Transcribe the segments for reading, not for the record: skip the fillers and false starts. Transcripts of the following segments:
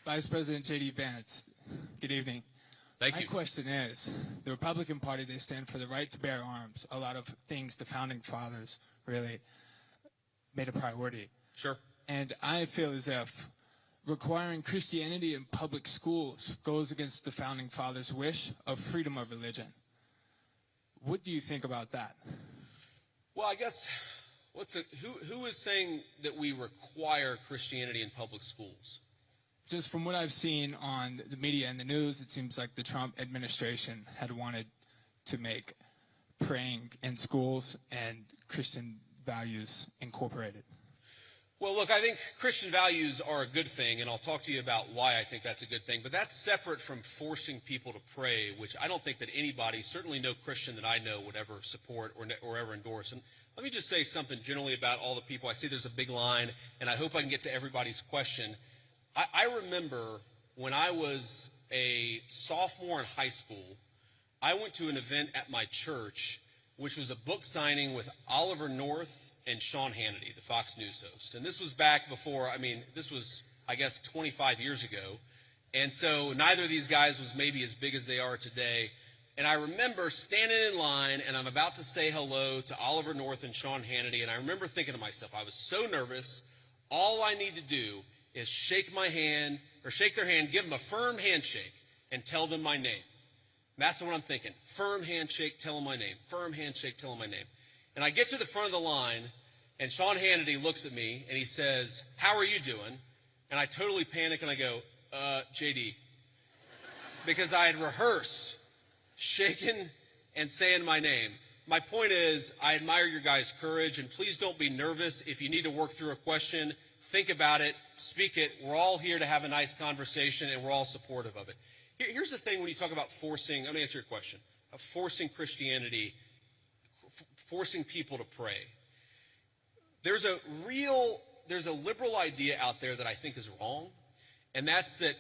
Vice President JD Vance, good evening. Thank you. My question is, the Republican Party, they stand for the right to bear arms. A lot of things the founding fathers really made a priority. Sure. And I feel as if requiring Christianity in public schools goes against the founding fathers' wish of freedom of religion. What do you think about that? Well, I guess, who is saying that we require Christianity in public schools? Just from what I've seen on the media and the news, it seems like the Trump administration had wanted to make praying in schools and Christian values incorporated. Well, look, I think Christian values are a good thing, and I'll talk to you about why I think that's a good thing. But that's separate from forcing people to pray, which I don't think that anybody, certainly no Christian that I know, would ever support or ever endorse. And let me just say something generally about all the people. I see there's a big line, and I hope I can get to everybody's question. I remember when I was a sophomore in high school, I went to an event at my church, which was a book signing with Oliver North and Sean Hannity, the Fox News host. And this was back before, this was, I guess, 25 years ago. And so neither of these guys was maybe as big as they are today. And I remember standing in line, and I'm about to say hello to Oliver North and Sean Hannity. And I remember thinking to myself, I was so nervous, all I need to do is shake my hand, or shake their hand, give them a firm handshake, and tell them my name. That's what I'm thinking. Firm handshake, tell them my name. Firm handshake, tell them my name. And I get to the front of the line, and Sean Hannity looks at me, and he says, "How are you doing?" And I totally panic, and I go, JD. Because I had rehearsed shaking and saying my name. My point is, I admire your guys' courage, and please don't be nervous. If you need to work through a question, think about it, speak it. We're all here to have a nice conversation, and we're all supportive of it. Here's the thing when you talk about forcing, I'm going to answer your question, forcing Christianity, forcing people to pray. There's a liberal idea out there that I think is wrong, and that's that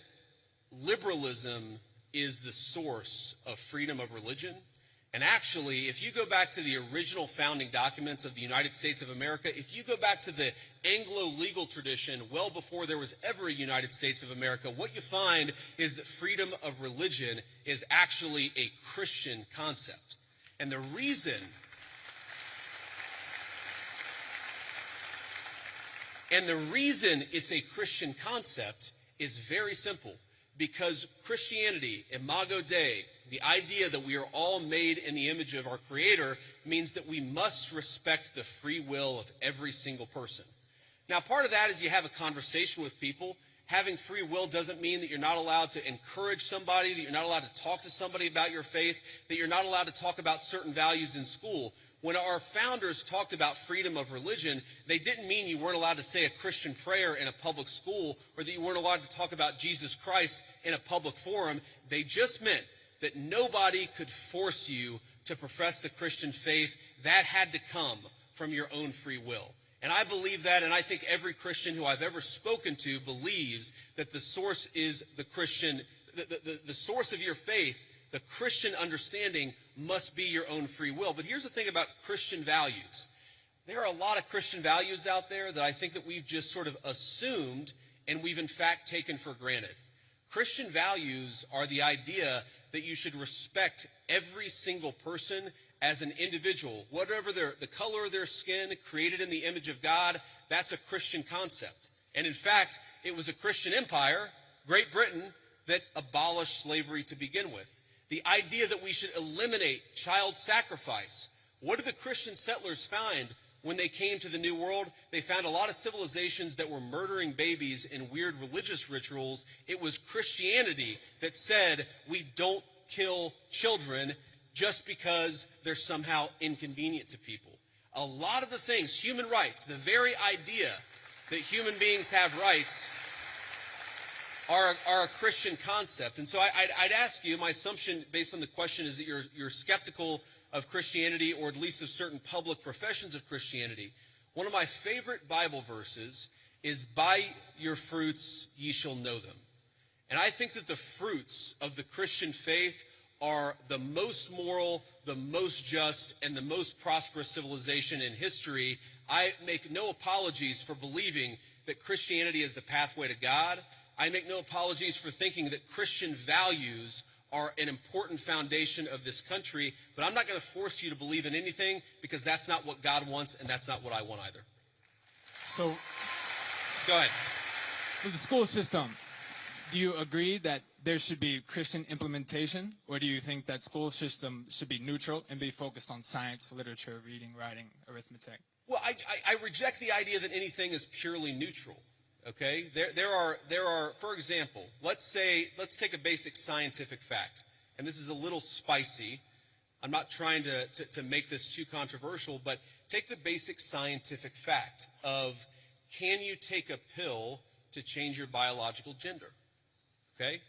liberalism is the source of freedom of religion. And actually, if you go back to the original founding documents of the United States of America, if you go back to the Anglo-legal tradition well before there was ever a United States of America, what you find is that freedom of religion is actually a Christian concept. And the reason it's a Christian concept is very simple. Because Christianity, Imago Dei, the idea that we are all made in the image of our Creator, means that we must respect the free will of every single person. Now, part of that is you have a conversation with people. Having free will doesn't mean that you're not allowed to encourage somebody, that you're not allowed to talk to somebody about your faith, that you're not allowed to talk about certain values in school. When our founders talked about freedom of religion, they didn't mean you weren't allowed to say a Christian prayer in a public school or that you weren't allowed to talk about Jesus Christ in a public forum. They just meant that nobody could force you to profess the Christian faith. That had to come from your own free will. And I believe that, and I think every Christian who I've ever spoken to believes that the source is the Christian, the source of your faith, the Christian understanding must be your own free will. But here's the thing about Christian values. There are a lot of Christian values out there that I think that we've just sort of assumed and we've in fact taken for granted. Christian values are the idea that you should respect every single person as an individual. Whatever the color of their skin, created in the image of God, that's a Christian concept. And in fact, it was a Christian empire, Great Britain, that abolished slavery to begin with. The idea that we should eliminate child sacrifice. What did the Christian settlers find when they came to the New World? They found a lot of civilizations that were murdering babies in weird religious rituals. It was Christianity that said we don't kill children just because they're somehow inconvenient to people. A lot of the things, human rights, the very idea that human beings have rights are a Christian concept. And so I'd ask you, my assumption based on the question is that you're skeptical of Christianity, or at least of certain public professions of Christianity. One of my favorite Bible verses is, "By your fruits ye shall know them." And I think that the fruits of the Christian faith are the most moral, the most just, and the most prosperous civilization in history. I make no apologies for believing that Christianity is the pathway to God. I make no apologies for thinking that Christian values are an important foundation of this country, but I'm not going to force you to believe in anything because that's not what God wants and that's not what I want either. So, go ahead. For the school system, do you agree that there should be Christian implementation, or do you think that school system should be neutral and be focused on science, literature, reading, writing, arithmetic? Well, I reject the idea that anything is purely neutral. Okay, there are, for example, let's take a basic scientific fact, and this is a little spicy. I'm not trying to make this too controversial, but take the basic scientific fact of, can you take a pill to change your biological gender? Okay,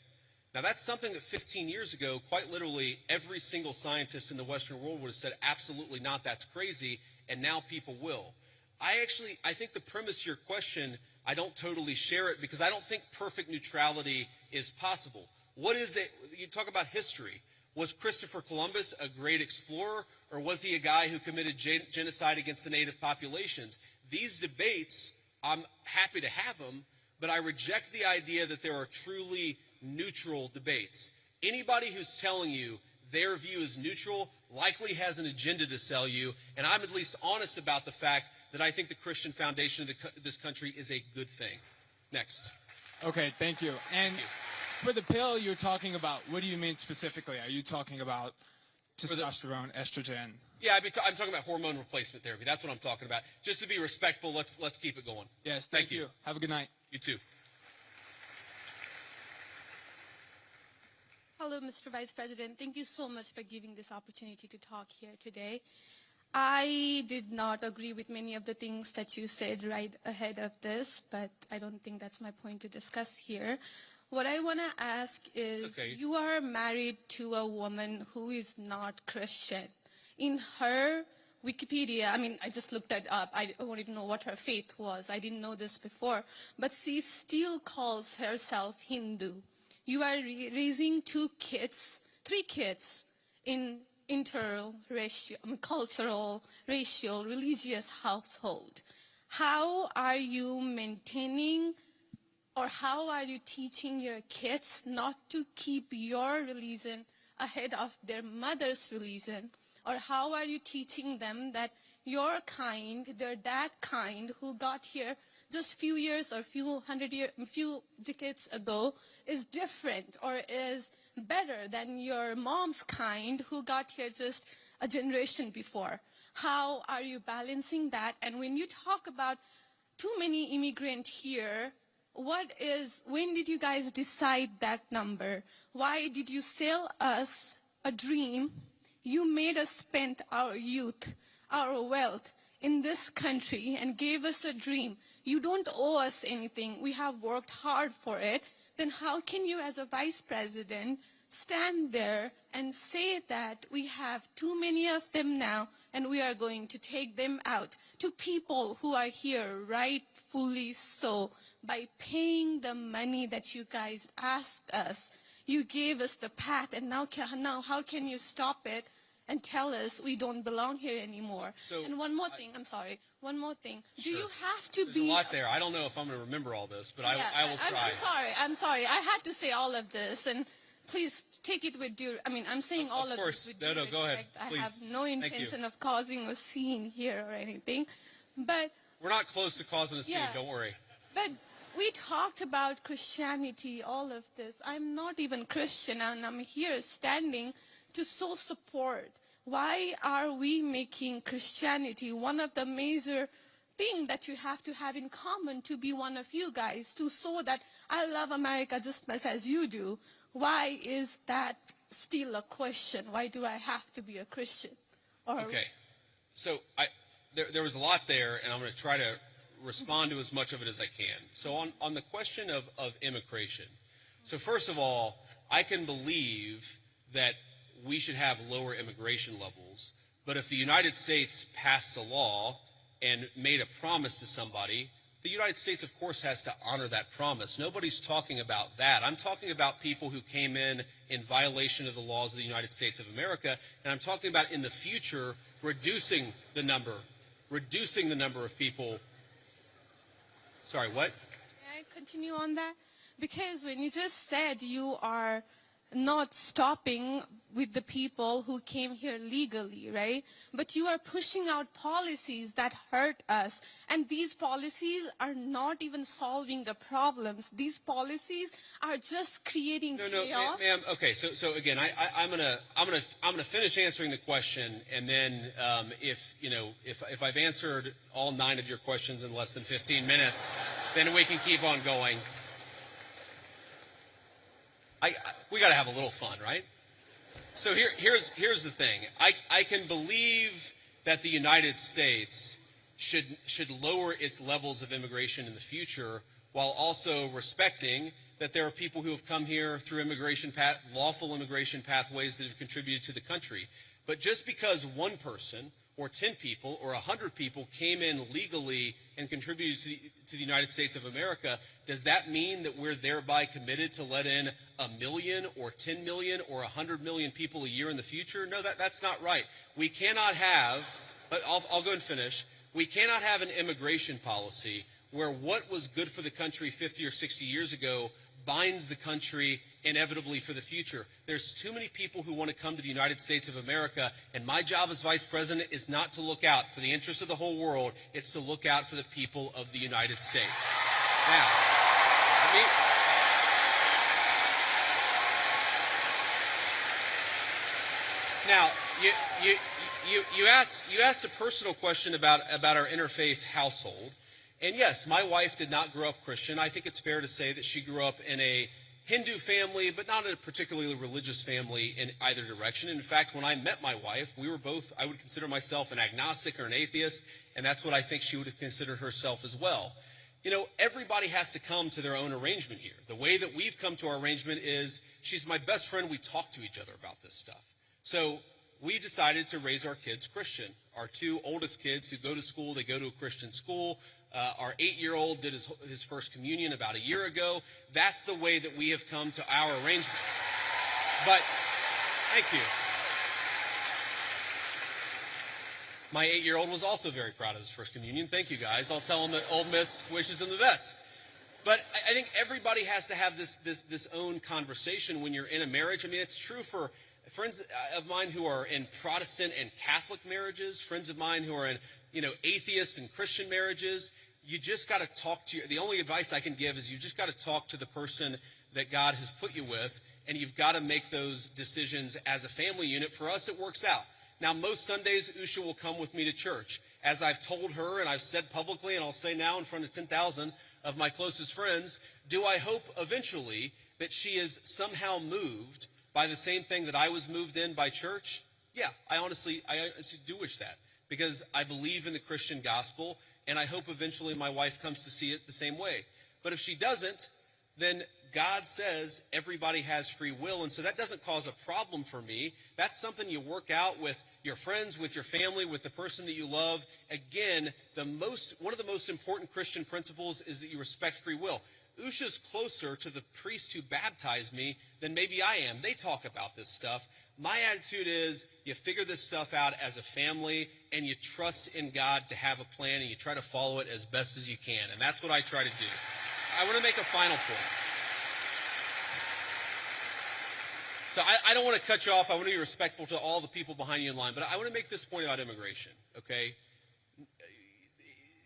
now that's something that 15 years ago, quite literally, every single scientist in the Western world would have said, absolutely not, that's crazy, and now people will. I think the premise of your question, I don't totally share it because I don't think perfect neutrality is possible. What is it? You talk about history. Was Christopher Columbus a great explorer, or was he a guy who committed genocide against the native populations? These debates, I'm happy to have them, but I reject the idea that there are truly neutral debates. Anybody who's telling you their view is neutral likely has an agenda to sell you, and I'm at least honest about the fact that I think the Christian foundation of this country is a good thing. Next. Okay, thank you. And for the pill you're talking about, what do you mean specifically? Are you talking about testosterone, estrogen? Yeah, I'm talking about hormone replacement therapy. That's what I'm talking about. Just to be respectful, let's keep it going. Yes, thank you. Have a good night. You too. Hello, Mr. Vice President. Thank you so much for giving this opportunity to talk here today. I did not agree with many of the things that you said right ahead of this, but I don't think that's my point to discuss here. What I want to ask is, you are married to a woman who is not Christian. In her Wikipedia, I just looked that up. I wanted to know what her faith was. I didn't know this before. But she still calls herself Hindu. You are raising three kids in cultural, racial, religious household. How are you maintaining, or how are you teaching your kids not to keep your religion ahead of their mother's religion? Or how are you teaching them that your kind, they're that kind who got here just few years or few decades ago is different or is better than your mom's kind who got here just a generation before? How are you balancing that? And when you talk about too many immigrants here, when did you guys decide that number? Why did you sell us a dream? You made us spend our youth, our wealth in this country and gave us a dream. You don't owe us anything. We have worked hard for it. Then how can you, as a vice president, stand there and say that we have too many of them now and we are going to take them out to people who are here rightfully so by paying the money that you guys asked us? You gave us the path, and now how can you stop it and tell us we don't belong here anymore? And one more thing, I'm sorry. One more thing. Sure. Do you have to There's be... a lot there. I don't know if I'm going to remember all this, but I will try. I'm sorry. I had to say all of this, and please take it with due... I'm saying all of this with due respect. Go ahead. Please. I have no intention of causing a scene here or anything, but... We're not close to causing a scene, don't worry. But we talked about Christianity, all of this. I'm not even Christian, and I'm here standing to show support. Why are we making Christianity one of the major things that you have to have in common to be one of you guys, to show that I love America just as much as you do? Why is that still a question? Why do I have to be a Christian? Okay. So there was a lot there, and I'm going to try to respond to as much of it as I can. So on the question of immigration, so first of all, I can believe that we should have lower immigration levels, but if the United States passed a law and made a promise to somebody, the United States, of course, has to honor that promise. Nobody's talking about that. I'm talking about people who came in violation of the laws of the United States of America, and I'm talking about in the future reducing the number of people. Sorry, what? May I continue on that? Because when you just said you are not stopping with the people who came here legally, right? But you are pushing out policies that hurt us. And these policies are not even solving the problems. These policies are just creating chaos. Ma'am. Okay, so again, I'm gonna finish answering the question, and then if I've answered all 9 of your questions in less than 15 minutes, then we can keep on going. We got to have a little fun, right? So here's the thing. I can believe that the United States should lower its levels of immigration in the future, while also respecting that there are people who have come here through lawful immigration pathways that have contributed to the country. But just because one person or 10 people or 100 people came in legally and contributed to the United States of America, does that mean that we're thereby committed to let in 1 million or 10 million or 100 million people a year in the future? No, that's not right. We cannot have, but I'll go and finish. We cannot have an immigration policy where what was good for the country 50 or 60 years ago binds the country inevitably for the future. There's too many people who want to come to the United States of America, and my job as vice president is not to look out for the interests of the whole world. It's to look out for the people of the United States. Now, you asked a personal question about our interfaith household. And yes, my wife did not grow up Christian. I think it's fair to say that she grew up in a Hindu family, but not in a particularly religious family in either direction. In fact, when I met my wife, we were both, I would consider myself an agnostic or an atheist, and that's what I think she would have considered herself as well. You know, everybody has to come to their own arrangement here. The way that we've come to our arrangement is she's my best friend. We talk to each other about this stuff. So we decided to raise our kids Christian. Our 2 oldest kids who go to school, they go to a Christian school. Our 8-year-old did his first communion about a year ago. That's the way that we have come to our arrangement. But, thank you. My 8-year-old was also very proud of his first communion. Thank you, guys. I'll tell him that Ole Miss wishes him the best. But I think everybody has to have this own conversation when you're in a marriage. I mean, it's true for friends of mine who are in Protestant and Catholic marriages, friends of mine who are in atheist and Christian marriages. You just got to talk to the only advice I can give is you just got to talk to the person that God has put you with, and you've got to make those decisions as a family unit. For us, it works out. Now, most Sundays, Usha will come with me to church. As I've told her, and I've said publicly, and I'll say now in front of 10,000 of my closest friends, do I hope eventually that she is somehow moved by the same thing that I was moved in by church? Yeah, I honestly do wish that, because I believe in the Christian gospel, and I hope eventually my wife comes to see it the same way. But if she doesn't, then God says everybody has free will, and so that doesn't cause a problem for me. That's something you work out with your friends, with your family, with the person that you love. Again, one of the most important Christian principles is that you respect free will. Usha's closer to the priests who baptized me than maybe I am. They talk about this stuff. My attitude is you figure this stuff out as a family, and you trust in God to have a plan, and you try to follow it as best as you can. And that's what I try to do. I want to make a final point. So I don't want to cut you off. I want to be respectful to all the people behind you in line. But I want to make this point about immigration, okay?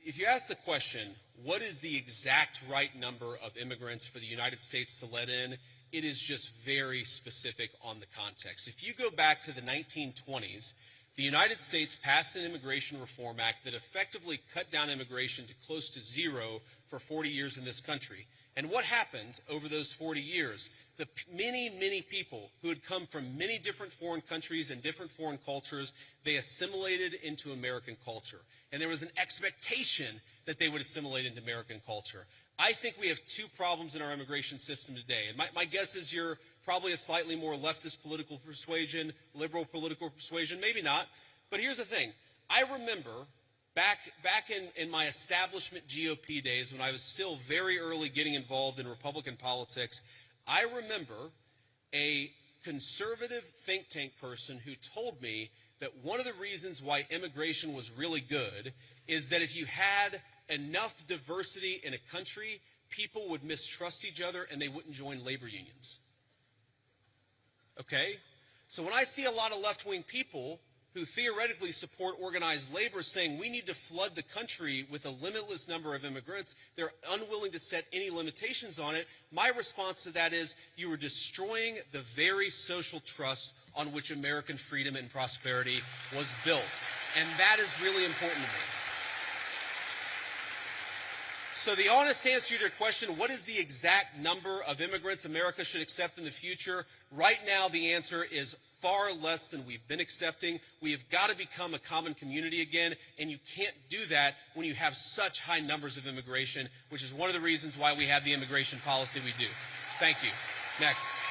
If you ask the question, what is the exact right number of immigrants for the United States to let in, it is just very specific on the context. If you go back to the 1920s, the United States passed an Immigration Reform Act that effectively cut down immigration to close to zero for 40 years in this country. And what happened over those 40 years? The many, many people who had come from many different foreign countries and different foreign cultures, they assimilated into American culture. And there was an expectation that they would assimilate into American culture. I think we have 2 problems in our immigration system today. And my guess is you're probably a slightly more leftist political persuasion, liberal political persuasion, maybe not. But here's the thing. I remember back in my establishment GOP days, when I was still very early getting involved in Republican politics, I remember a conservative think tank person who told me that one of the reasons why immigration was really good is that if you had enough diversity in a country, people would mistrust each other and they wouldn't join labor unions. Okay? So when I see a lot of left-wing people who theoretically support organized labor saying we need to flood the country with a limitless number of immigrants, they're unwilling to set any limitations on it, my response to that is you are destroying the very social trust on which American freedom and prosperity was built. And that is really important to me. So the honest answer to your question, what is the exact number of immigrants America should accept in the future? Right now, the answer is far less than we've been accepting. We have got to become a common community again, and you can't do that when you have such high numbers of immigration, which is one of the reasons why we have the immigration policy we do. Thank you. Next.